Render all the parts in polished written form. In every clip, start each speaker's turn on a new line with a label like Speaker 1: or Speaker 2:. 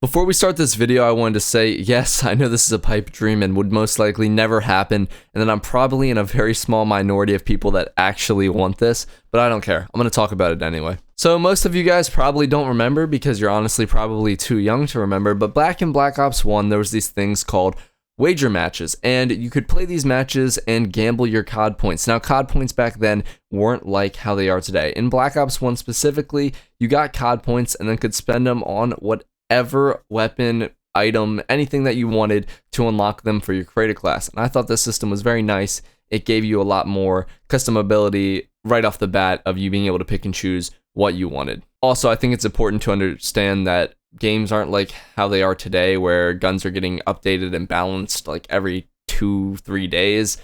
Speaker 1: Before we start this video, I wanted to say, yes, I know this is a pipe dream and would most likely never happen, and that I'm probably in a very small minority of people that actually want this, but I don't care. I'm going to talk about it anyway. So most of you guys probably don't remember because you're honestly probably too young to remember, but back in Black Ops 1, there was these things called wager matches, and you could play these matches and gamble your COD points. Now, COD points back then weren't like how they are today. In Black Ops 1 specifically, you got COD points and then could spend them on whatever weapon, item, anything that you wanted to unlock them for your creator class. And I thought this system was very nice. It gave you a lot more customability right off the bat of you being able to pick and choose what you wanted. Also, I think it's important to understand that games aren't like how they are today, where guns are getting updated and balanced like every 2-3 days.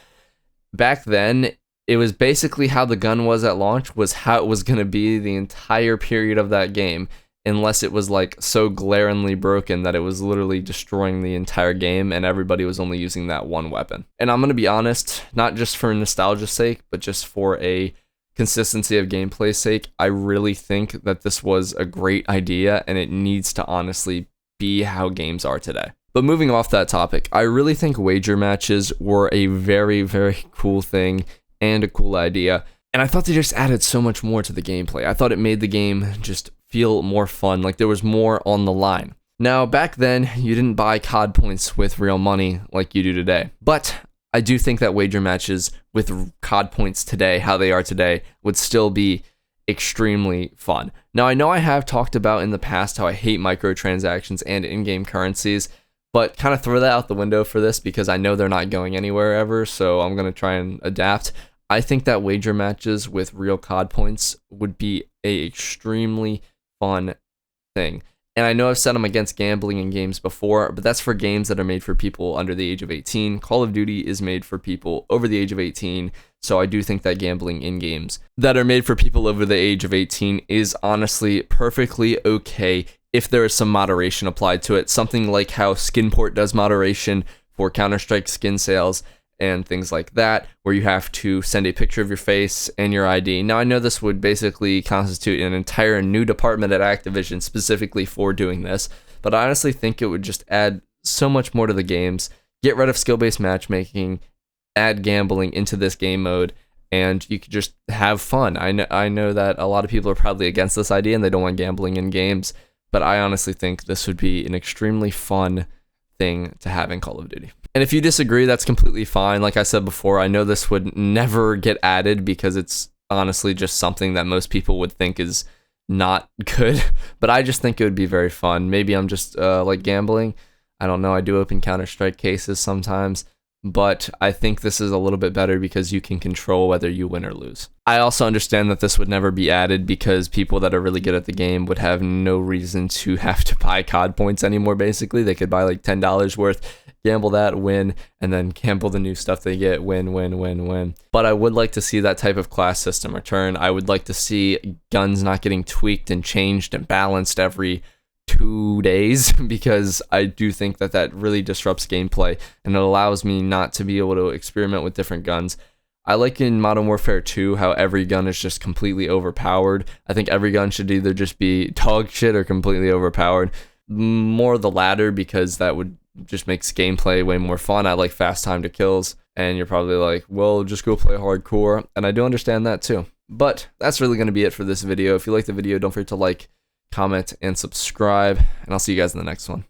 Speaker 1: Back then, it was basically how the gun was at launch was how it was going to be the entire period of that game, unless it was like so glaringly broken that it was literally destroying the entire game and everybody was only using that one weapon. And I'm going to be honest, not just for nostalgia's sake, but just for a consistency of gameplay's sake, I really think that this was a great idea and it needs to honestly be how games are today. But moving off that topic, I really think wager matches were a very, very cool thing and a cool idea. And I thought they just added so much more to the gameplay. I thought it made the game just feel more fun, like there was more on the line. Now, back then, you didn't buy COD points with real money like you do today. But I do think that wager matches with COD points today, how they are today, would still be extremely fun. Now, I know I have talked about in the past how I hate microtransactions and in-game currencies, but kind of throw that out the window for this because I know they're not going anywhere ever, so I'm going to try and adapt. I think that wager matches with real COD points would be a extremely fun thing. And I know I've said I'm against gambling in games before, but that's for games that are made for people under the age of 18. Call of Duty is made for people over the age of 18, so I do think that gambling in games that are made for people over the age of 18 is honestly perfectly okay if there is some moderation applied to it. Something like how Skinport does moderation for Counter-Strike skin sales and things like that, where you have to send a picture of your face and your ID. Now, I know this would basically constitute an entire new department at Activision specifically for doing this, but I honestly think it would just add so much more to the games, get rid of skill-based matchmaking, add gambling into this game mode, and you could just have fun. I know that a lot of people are probably against this idea and they don't want gambling in games, but I honestly think this would be an extremely fun thing to have in Call of Duty. And if you disagree, that's completely fine. Like I said before, I know this would never get added because it's honestly just something that most people would think is not good, but I just think it would be very fun. Maybe I'm just like gambling. I don't know. I do open Counter-Strike cases sometimes, but I think this is a little bit better because you can control whether you win or lose. I also understand that this would never be added because people that are really good at the game would have no reason to have to buy COD points anymore, basically. They could buy like $10 worth, gamble that, win, and then gamble the new stuff they get, win. But I would like to see that type of class system return. I would like to see guns not getting tweaked and changed and balanced every 2 days because I do think that that really disrupts gameplay and it allows me not to be able to experiment with different guns. I like in Modern Warfare 2 how every gun is just completely overpowered. I think every gun should either just be dog shit or completely overpowered. More the latter because that would just makes gameplay way more fun. I like fast time to kills, and you're probably like, well, just go play hardcore, and I do understand that too. But that's really going to be it for this video. If you like the video, don't forget to like, comment, and subscribe, and I'll see you guys in the next one.